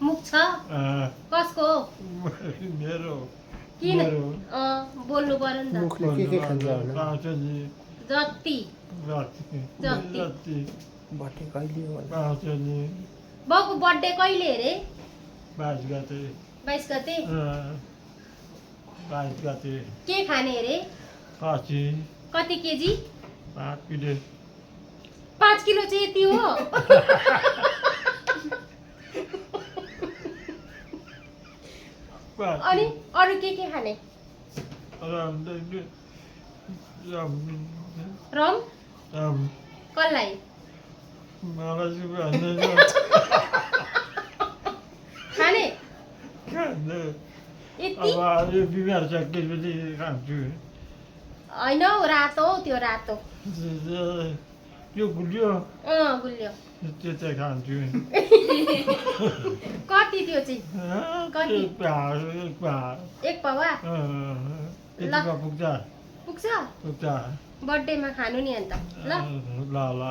मुख छ कसको मेरो किन बोल्नु पर्यो नि त मुखले के खान्छ होला पाउँछन् जति जति बर्थडे कहिले हो भने पाउँछन् बाउको बर्थडे कहिले अरे 22 गते 22 गते 22 गते के खाने अरे खसी कति केजी 5 किलो 5 किलो चाहिँ यति हो अनि अरू के खाने रम कसलाई खाने यति बिमार छ त्यसपछि खान्छु होइन हौ रातो हौ त्यो रातो त्यो गुलियो गुलियो त्यो चाहिँ खान्छु कति त्यो चाहिँ कति एक पावा यतिमा पुग्छ पुग्छ पुग्छ बर्थडेमा खानु नि अन्त ल ल ल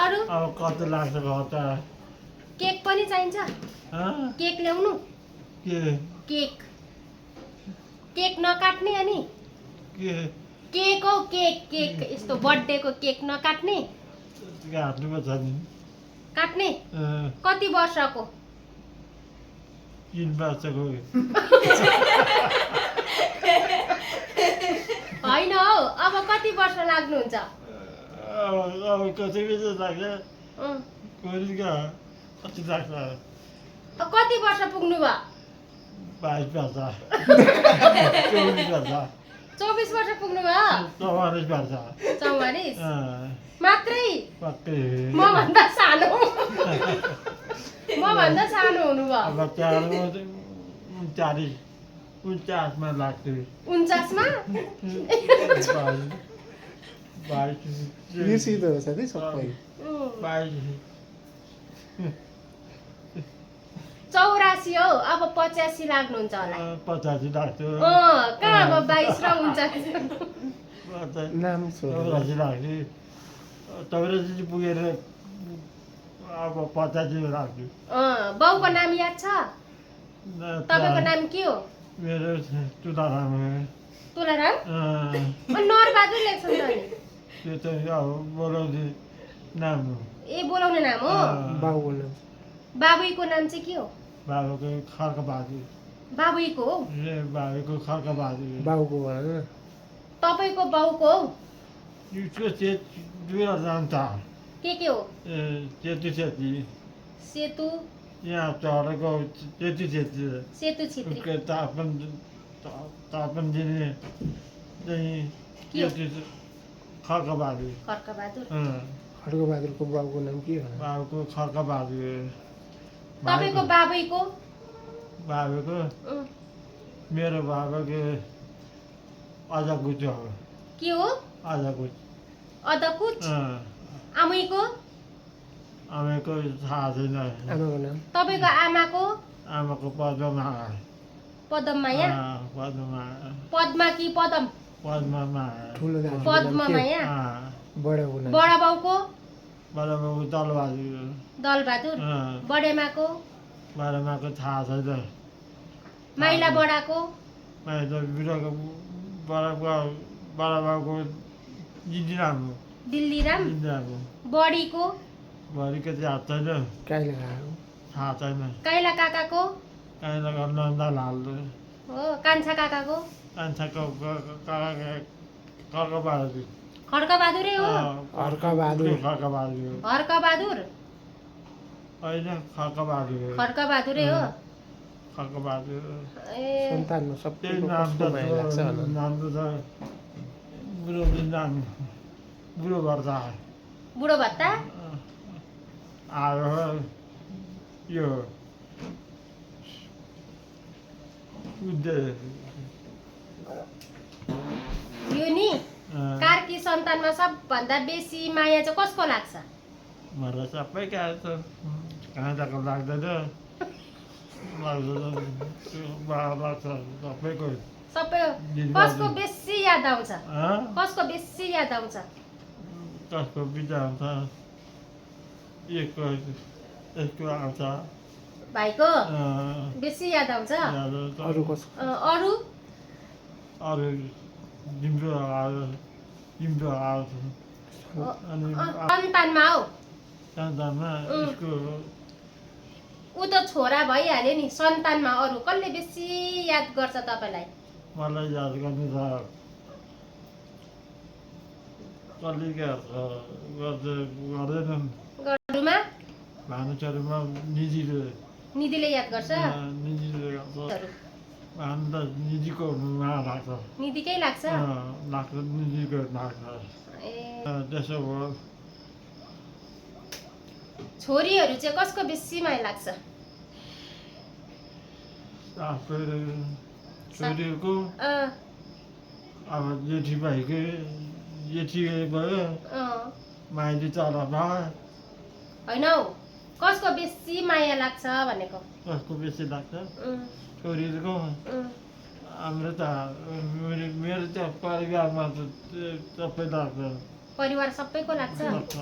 अरू अब कति लाग्छ खर्च केक पनि चाहिन्छ केक ल्याउनु के केक केक नकाट्ने अनि के केक हौ केक केक यस्तो बर्थडेको केक नकाट्ने काट्नुपर्छ नि काट्ने कति वर्षको 3 वर्षको होइन हौ अब कति वर्ष लाग्नुहुन्छ अब कति बेला लाग्छ कोरिका कति लाग्छ कति वर्ष पुग्नु भयो 22 वर्ष 24 वर्ष 24 वर्ष पुग्नु भयो 44 वर्ष 44 मात्रै पक्कै मभन्दा सानो मभन्दा सानो हुनुभयो अब 49 मा लाग्थ्यो 49 मा बिर्सिँदो रहेछ नि सबै 84 हौ अब 85 लाग्नुहुन्छ होला 85 लाग्थ्यो कहाँ अब 22 र 49 नाम 84 लाग्थ्यो 84 पुगेर अब 85 लाग्थ्यो बाउको नाम याद छ तपाईँको नाम के हो मेरो तुलाराम तुलाराम नरबहादुर लेख्छ नि त्यो चाहिँ अब बोलाउने नाम हो ए बोलाउने नाम हो बाबुको नाम बाबुईको नाम चाहिँ के हो बाबाको खड्कबहादुर बाबुईको हो बाबाको खड्कबहादुर बाबुको भन न तपाईँको बाउको हो उसको दुईवटा नाम छ के हो सेतु छेत्री सेतु यहाँ चढेको सेतु छेत्री सेतु छेत्री उसको तापन दिने चाहिँ सेतु खड्कबहादुर खड्कबहादुर खड्कबहादुरको बाबुको नाम के हो बाबाको खड्कबहादुर तपाईँको बाबुईको बाबाको मेरो बाबाको अजकुच हो के हो अजकुच अदकुच आमैको आमाको थाहा छैन आमाको नाम तपाईँको आमाको आमाको पद्ममाया पदममाया पद्ममाया पद्मा कि पदम पद्ममाया ठुलो दाजुको नाम के हो? पद्ममाया बडाको नाम बडा बाउको बडाबाबु दलबहादुर दलबहादुर बडेमाको बडामाको थाहा छैन माइला बडाको मैले बिरुवाको बडाबाबुको जिन्दिराम हो दिल्लीराम जिन्दिराम हो बडीको भरिको चाहिँ हात छैन काइला खाएको थाहा छैन काइला काकाको काहीँ नन्दलाल हो कान्छा काकाको कान्छाको खड्कबहादुर खड्कबहादुरै हो हर्कबहादुर खड्कबहादुर हर्कबहादुर होइन खड्कबहादुर खड्कबहादुरै हो खड्कबहादुर ए सन्तानमा त्यही सबैको नाम कस्तो माया लाग्छ होला नाम त बुढो नाम बुढो गर्छ बुढो भत्ता आयो यो यो नि कार्की सन्तानमा सबभन्दा बेसी माया चाहिँ कसको लाग्छ मलाई सबै काँटाको लाग्दैन लाग्छ सबैको सबै कसको बेसी याद आउँछ कसको बेसी याद आउँछ कसको बिदा हुन्छ एकको यसको आउँछ भाइको अँ, बेसी याद आउँछ याद आउँछ। अरू कसको अरू अरू तिम्रो आउँछ तिम्रो आउँछ अनि सन्तानमा हौ सन्तानमा यसको ऊ त छोरा भइहाल्यो नि सन्तानमा अरू कसले बेसी याद गर्छ तपाईँलाई मलाई याद गर्नु त कसले गर्दैनन् गरुमा भानुचरीमा निधिले याद गर्छ निजीले गर्छ भानु त निजीको मा लाग्छ निधिकै लाग्छ लाग्छ निजीको लाग्छ ए त्यसो भयो छोरीहरू चाहिँ कसको बेसी माया लाग्छ छोरीहरूको अँ, अब जेठी भाइकै जेठी भयो अँ। माइली चला भयो होइन हौ कसको बेसी माया लाग्छ भनेको कसको बेसी लाग्छ उम्, छोरीहरूको उम्। हाम्रो त मेरो त परिवारमा त सबै लाग्छ परिवार सबैको लाग्छ लाग्छ।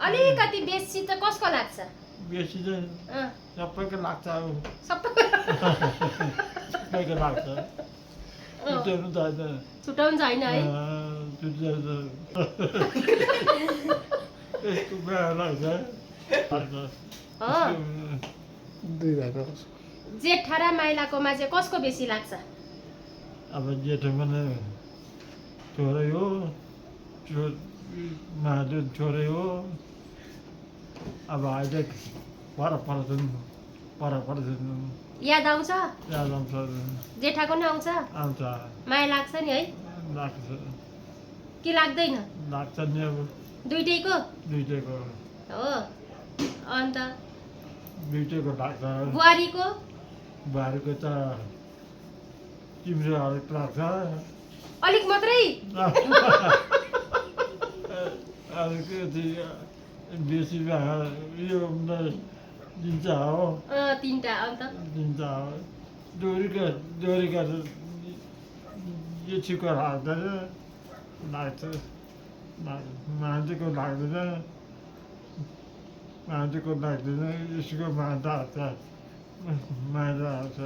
अलिकति बेसी त कसको लाग्छ बेसी चाहिँ अँ, सबैको लाग्छ अब सबै सबैको लाग्छ छुट्याउनु त होइन छुट्याउनु छैन है छुट्याउनु यसको बिहा लाग्छ लाग्छ। अँ, दुई भाइमा कसको जेठा र माइलाकोमा चाहिँ कसको बेसी लाग्छ अब जेठो पनि छोरै हो महादेव छोरै हो अब अहिले पर पर्छन् याद आउँछ याद आउँछ जेठाको नि आउँछ आउँछ माया लाग्छ नि है लाग्छ कि लाग्दैन लाग्छ नि अब दुइटैको दुइटैको हो अन्त दुइटैको लाग्छ बुहारीको बुहारीको त तिम्रो अलिक लाग्छ अलिक मात्रै अलिकति बेसी यो दिन्छ हो तिनवटा अन्त दिन्छ हो डोरीको जेठीको लाग्दैन लाग्छ मान्छेको लाग्दैन यसको मान्छे आउँछ मान्छे आउँछ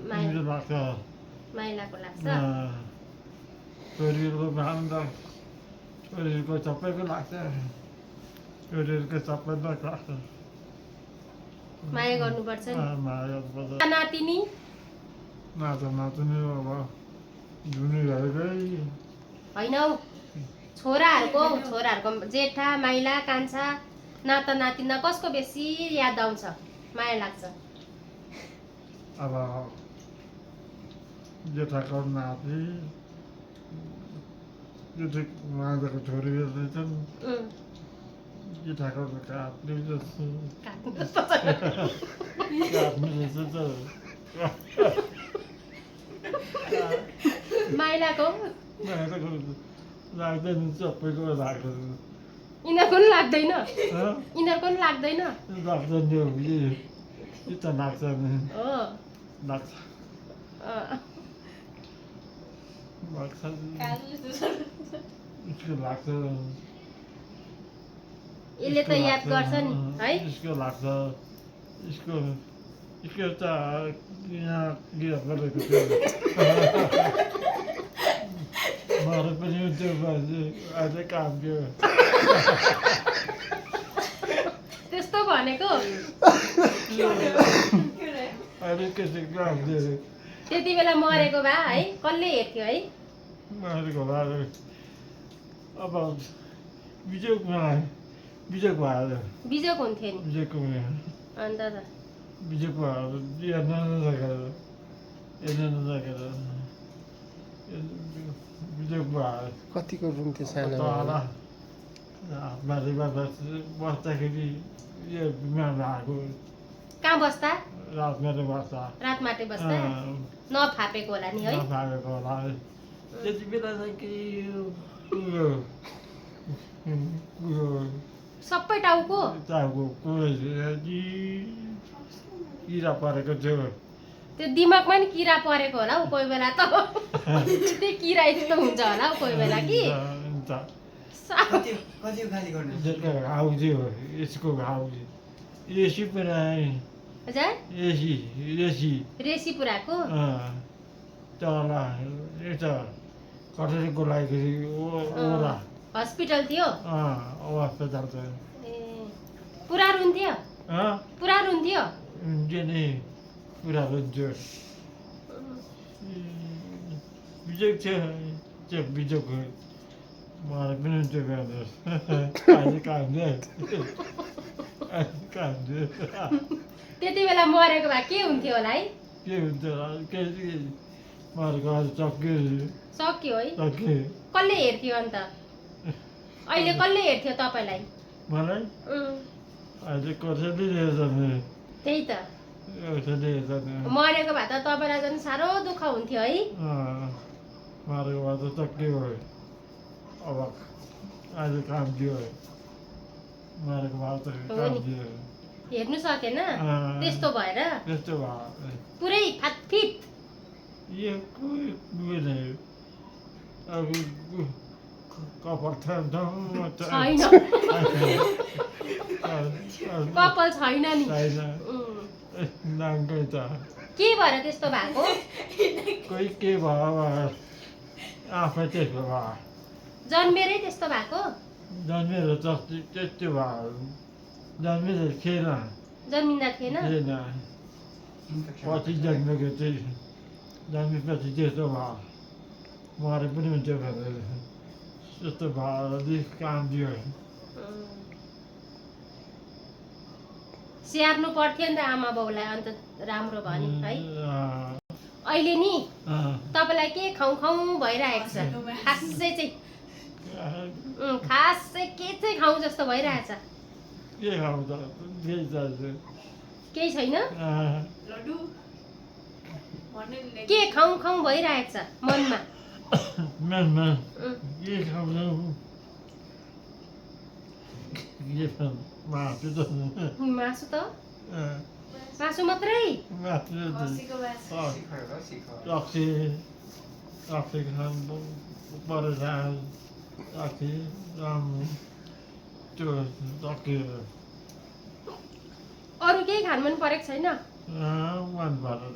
तिम्रो लाग्छ माइलाको लाग्छ छोरीहरूको भान त छोरीहरूको सबैको लाग्छ छोरीहरूको सबैलाई लाग्छ माया गर्नुपर्छ नि माया पर्छ नातिनी नाच्ने अब धुनीहरूकै होइन हौ छोराहरूको जेठा माइला कान्छा नाता नातिना कसको बेसी याद आउँछ माया लाग्छ अब जेठाको नाति जेठी मान्छेको छोरीहरू रहेछन् उम्, जेठाको काट्ने जस्तो काट्नु काट्ने जस्तो त माइलाको मान्छेको लाग्दैन सबैको लाग्छ यिनीहरूको पनि लाग्दैन हँ? यिनीहरूको पनि लाग्दैन लाग्छ नि अब यो त लाग्छ नि हो लाग्छ अँ, लाग्छ यसको लाग्छ यसले त याद गर्छ नि है यसको लाग्छ यसको त यहाँ गिरा गरेको थियो मरे पनि त्यो मान्छे अझै काम थियो त्यस्तो भनेको अहिले कसै काम थियो त्यति बेला मरेको भए है कसले हेर्थ्यो है मरेको भए अब बिजोक भयो बिजोक हुन्थ्यो नि बिजोकको अन्त त बिजोक भयो हेर्न नसकेर बिजोक भयो कतिको रुम थियो सानो तल बारीमा बस्दाखेरि यो बिमार भएको कहाँ बस्दा रातमा बस्दा रातमाटे बस्दा नफापेको होला नि है नपाएको होला त्यति बेला चाहिँ केही उयो सबै टाउको टाउको किरा परेको थियो त्यो दिमागमा नि किरा परेको होला हौ कोही बेला त त्यो किरा यस्तो हुन्छ होला हौ कोही बेला कि हुन्छ सा- कति खाली गर्नु यसको घाउ थियो यसको घाउ एसी पुऱ्याएँ हजुर एसी रेसी पुराको तल यता कठरीको लागि ओरा हस्पिटल थियो अस्पताल छ ए पुरा रुन्थ्यो पुरा रुन्थ्यो हुन्छ नि पुरा रुन्थ्यो बिजोग थियो त्यो बिजोग मलाई पनि हुन्थ्यो अहिले काम त्यति बेला मरेको भए के हुन्थ्यो होला है के हुन्थ्यो के मरेको अहिले सक्यो है सक्यो कसले हेर्थ्यो अन्त अहिले कसले हेर्थ्यो तपाईँलाई मलाई अहिले कसैले हेर्दैन त्यही त कसैले हेर्दैन मरेको भए त तपाईँलाई झन् साह्रो दुःख हुन्थ्यो है मरेको भए त सक्यो अब अहिले काम दियो मरेको भए त काम दियो हेर्नु सकेन त्यस्तो भएर त्यस्तो भयो पुरै फातफित यो कुनै अब कपाल छैन छैन कपाल छैन नि नाङ्गै त के भएर त्यस्तो भएको कोही के भयो आफै त्यस्तो भयो जन्मेरै त्यस्तो भएको जन्मेर त्यस्तो भयो जन्मेर थिएन जन्मिँदा थिएन पछि जन्मेको चाहिँ जन्मेपछि त्यस्तो भयो मरे पनि हुन्थ्यो भनेर त्यस्तो भयो काम दियो स्याहार्नु पर्थ्यो नि त आमा बाउलाई अन्त राम्रो भयो नि है अहिले नि तपाईँलाई के खाउँ खाउँ भइरहेको छ खासै चाहिँ खासै के चाहिँ खाउँ जस्तो भइरहेछ के खाउँ त केही छैन के खाउँ खाउँ भइरहेको छ मनमा के खाउँ मासु त मासु मात्रै रक्सी खानु परेर रक्सी त्यो सकियो अरू केही खानु मन परेको छैन मन परेर